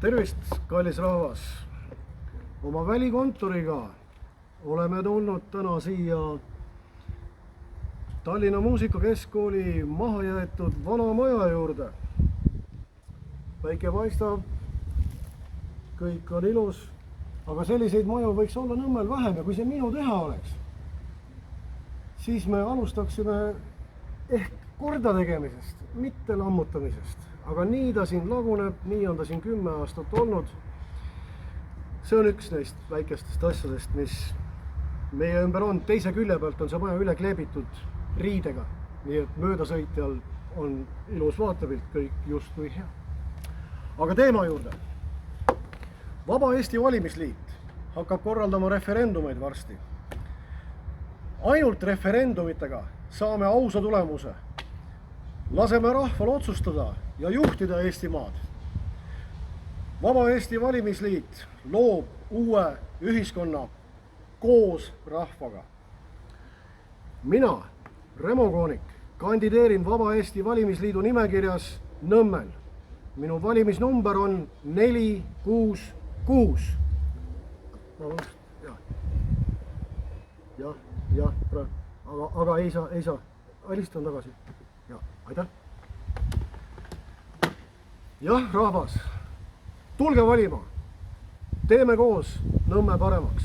Tervist, kallis rahvas! Oma välikontoriga oleme tulnud täna siia Tallinna Muusikakeskkooli mahajäetud vana maja juurde. Päike paistab, kõik on ilus, aga selliseid maju võiks olla Nõmmel vähem ja kui see minu teha oleks, siis me alustaksime ehk korda tegemisest, mitte lammutamisest. Aga nii ta siin laguneb, nii on ta siin 10 aastat olnud. See on üks neist väikestest asjadest, mis meie ümber on. Teise külje pealt on see maja üle kleebitud riidega, nii et möödasõitjal on ilus vaatepilt, kõik just kui hea. Aga teema juurde. Vaba Eesti Valimisliit hakkab korraldama referendumeid varsti. Ainult referendumitega saame ausa tulemuse. Laseme rahval otsustada ja juhtida Eestimaad. Vaba Eesti Valimisliit loob uue ühiskonna koos rahvaga. Mina, Remo Koonik, kandideerin Vaba Eesti Valimisliidu nimekirjas Nõmmel. Minu valimisnumber on 466. Aga ei saa. Alistan tagasi. Aitäh. Jah, rahvas, tulge valima. Teeme koos Nõmme paremaks.